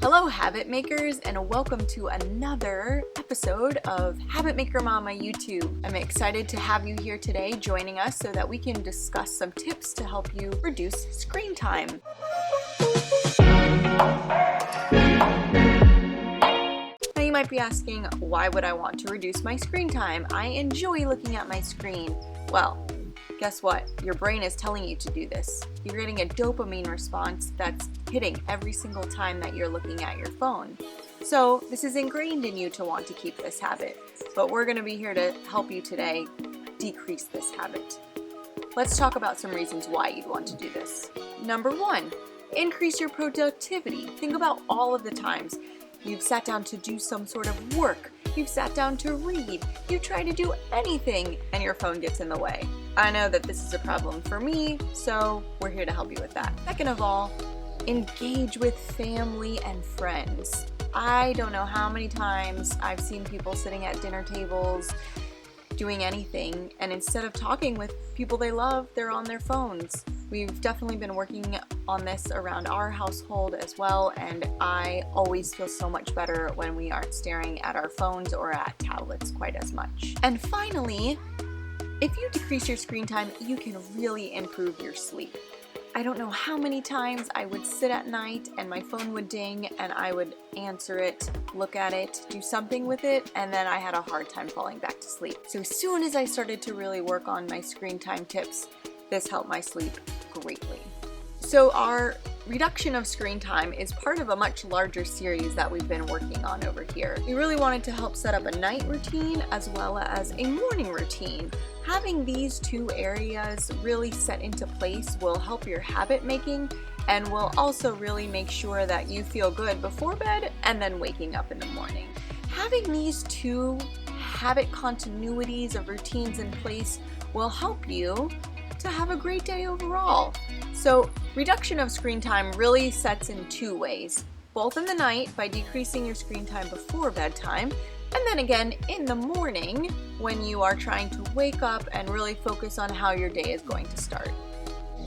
Hello habit makers, and welcome to another episode of Habit Maker Mama YouTube. I'm excited to have you here today joining us so that we can discuss some tips to help you reduce screen time. Now you might be asking, why would I want to reduce my screen time? I enjoy looking at my screen. Well, guess what? Your brain is telling you to do this. You're getting a dopamine response that's hitting every single time that you're looking at your phone. So this is ingrained in you to want to keep this habit, but we're going to be here to help you today decrease this habit. Let's talk about some reasons why you'd want to do this. Number one, increase your productivity. Think about all of the times you've sat down to do some sort of work, you've sat down to read, you try to do anything, and your phone gets in the way. I know that this is a problem for me, so we're here to help you with that. Second of all, engage with family and friends. I don't know how many times I've seen people sitting at dinner tables doing anything, and instead of talking with people they love, they're on their phones. We've definitely been working on this around our household as well, and I always feel so much better when we aren't staring at our phones or at tablets quite as much. And finally, if you decrease your screen time, you can really improve your sleep. I don't know how many times I would sit at night and my phone would ding and I would answer it, look at it, do something with it, and then I had a hard time falling back to sleep. So as soon as I started to really work on my screen time tips, this helped my sleep greatly. So our reduction of screen time is part of a much larger series that we've been working on over here. We really wanted to help set up a night routine as well as a morning routine. Having these two areas really set into place will help your habit making and will also really make sure that you feel good before bed and then waking up in the morning. Having these two habit continuities of routines in place will help you to have a great day overall. So reduction of screen time really sets in two ways, both in the night by decreasing your screen time before bedtime, and then again in the morning when you are trying to wake up and really focus on how your day is going to start.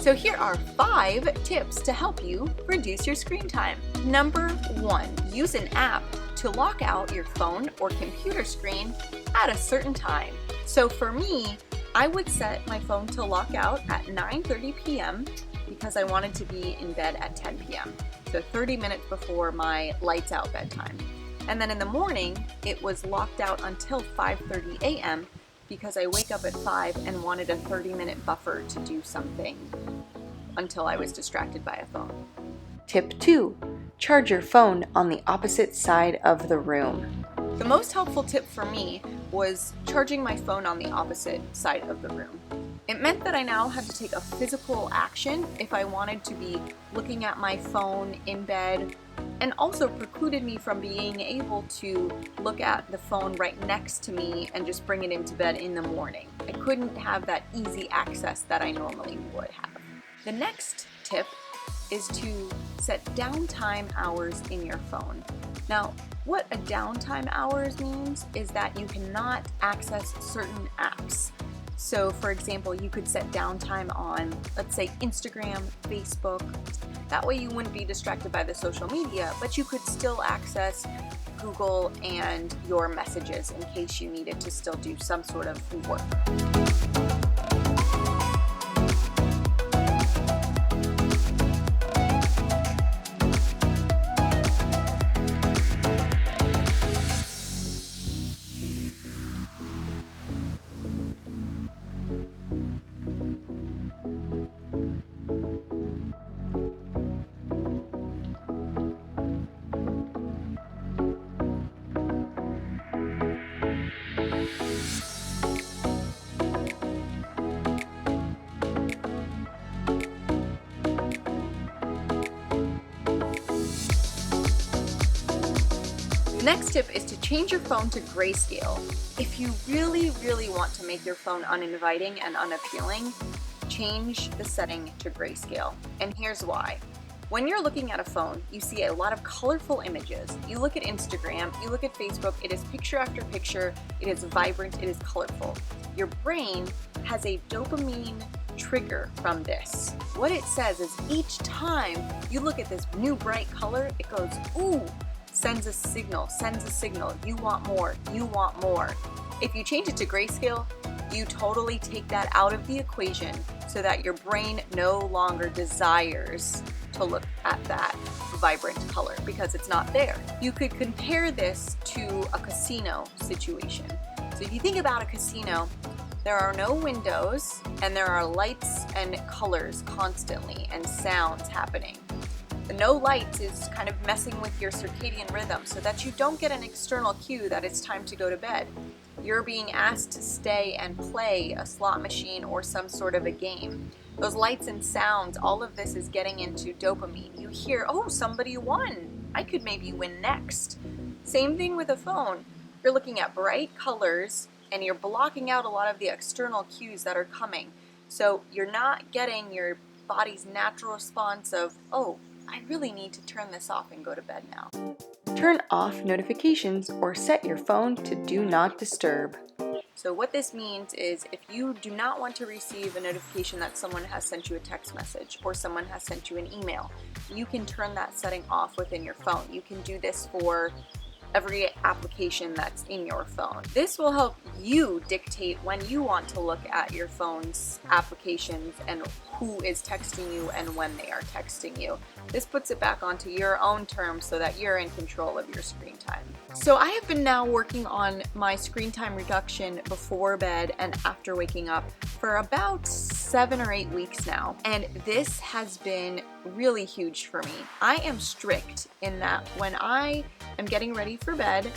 So here are 5 tips to help you reduce your screen time. Number 1, use an app to lock out your phone or computer screen at a certain time. So for me, I would set my phone to lock out at 9:30 p.m. because I wanted to be in bed at 10 p.m. So 30 minutes before my lights out bedtime. And then in the morning, it was locked out until 5:30 a.m. because I wake up at 5 and wanted a 30-minute buffer to do something until I was distracted by a phone. Tip 2, charge your phone on the opposite side of the room. The most helpful tip for me was charging my phone on the opposite side of the room. It meant that I now had to take a physical action if I wanted to be looking at my phone in bed, and also precluded me from being able to look at the phone right next to me and just bring it into bed in the morning. I couldn't have that easy access that I normally would have. The next tip is to set downtime hours in your phone. Now, what a downtime hours means is that you cannot access certain apps. So for example, you could set downtime on, let's say, Instagram, Facebook. That way you wouldn't be distracted by the social media, but you could still access Google and your messages in case you needed to still do some sort of work. The next tip is to change your phone to grayscale. If you really want to make your phone uninviting and unappealing, change the setting to grayscale. And here's why. When you're looking at a phone, you see a lot of colorful images. You look at Instagram, you look at Facebook, it is picture after picture, it is vibrant, it is colorful. Your brain has a dopamine trigger from this. What it says is each time you look at this new bright color, it goes, ooh, sends a signal, you want more, you want more. If you change it to grayscale, you totally take that out of the equation so that your brain no longer desires to look at that vibrant color because it's not there. You could compare this to a casino situation. So if you think about a casino, there are no windows and there are lights and colors constantly and sounds happening. The no lights is kind of messing with your circadian rhythm so that you don't get an external cue that it's time to go to bed. You're being asked to stay and play a slot machine or some sort of a game. Those lights and sounds, all of this is getting into dopamine. You hear, oh, somebody won. I could maybe win next. Same thing with a phone. You're looking at bright colors and you're blocking out a lot of the external cues that are coming. So you're not getting your body's natural response of, oh, I really need to turn this off and go to bed now. Turn off notifications or set your phone to do not disturb. So what this means is if you do not want to receive a notification that someone has sent you a text message or someone has sent you an email, you can turn that setting off within your phone. You can do this for every application that's in your phone. This will help you dictate when you want to look at your phone's applications and who is texting you and when they are texting you. This puts it back onto your own terms so that you're in control of your screen time. So I have been now working on my screen time reduction before bed and after waking up for about 7 or 8 weeks now. And this has been really huge for me. I am strict in that when I am getting ready for bed,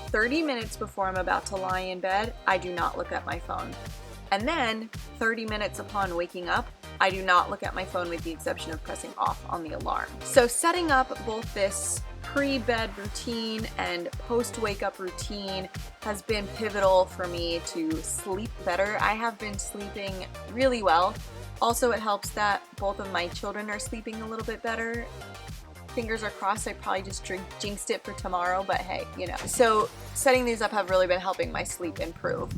30 minutes before I'm about to lie in bed, I do not look at my phone. And then 30 minutes upon waking up, I do not look at my phone with the exception of pressing off on the alarm. So setting up both this pre-bed routine and post-wake up routine has been pivotal for me to sleep better. I have been sleeping really well. Also, it helps that both of my children are sleeping a little bit better. Fingers are crossed, I probably just jinxed it for tomorrow, but hey, you know. So setting these up have really been helping my sleep improve.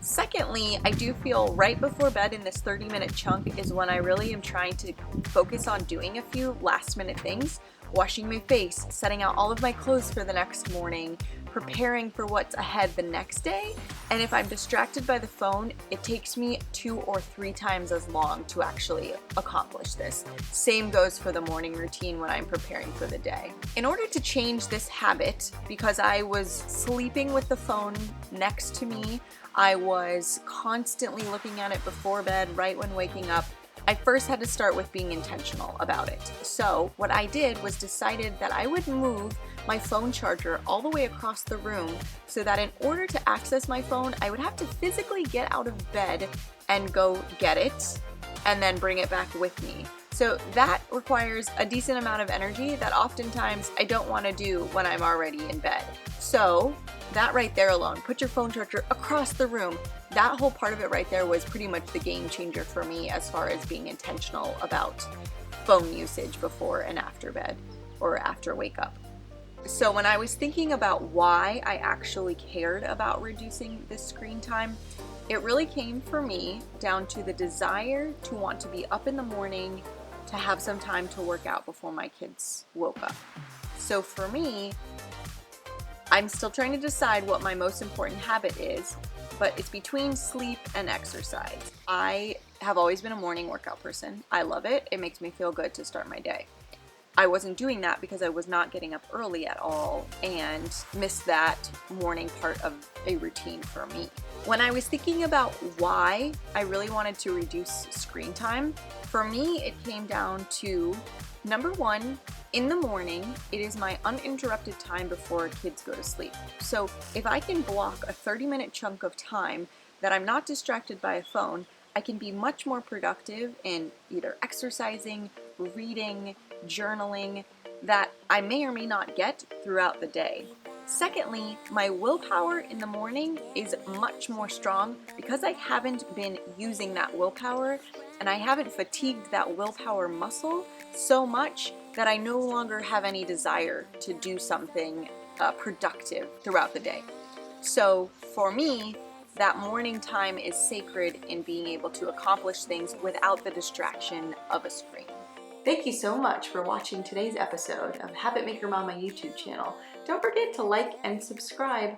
Secondly, I do feel right before bed in this 30-minute chunk is when I really am trying to focus on doing a few last-minute things. Washing my face, setting out all of my clothes for the next morning, preparing for what's ahead the next day. And if I'm distracted by the phone, it takes me 2 or 3 times as long to actually accomplish this. Same goes for the morning routine when I'm preparing for the day. In order to change this habit, because I was sleeping with the phone next to me, I was constantly looking at it before bed, right when waking up, I first had to start with being intentional about it. So what I did was decided that I would move my phone charger all the way across the room so that in order to access my phone, I would have to physically get out of bed and go get it and then bring it back with me. So that requires a decent amount of energy that oftentimes I don't want to do when I'm already in bed. So that right there alone, put your phone charger across the room. That whole part of it right there was pretty much the game changer for me as far as being intentional about phone usage before and after bed or after wake up. So when I was thinking about why I actually cared about reducing this screen time, it really came for me down to the desire to want to be up in the morning to have some time to work out before my kids woke up. So for me, I'm still trying to decide what my most important habit is, but it's between sleep and exercise. I have always been a morning workout person. I love it. It makes me feel good to start my day. I wasn't doing that because I was not getting up early at all and missed that morning part of a routine for me. When I was thinking about why I really wanted to reduce screen time, for me it came down to, number one, in the morning, it is my uninterrupted time before kids go to sleep. So if I can block a 30-minute chunk of time that I'm not distracted by a phone, I can be much more productive in either exercising, reading, journaling, that I may or may not get throughout the day. Secondly, my willpower in the morning is much more strong because I haven't been using that willpower and I haven't fatigued that willpower muscle so much that I no longer have any desire to do something productive throughout the day. So for me, that morning time is sacred in being able to accomplish things without the distraction of a screen. Thank you so much for watching today's episode of Habit Maker Mama YouTube channel. Don't forget to like and subscribe.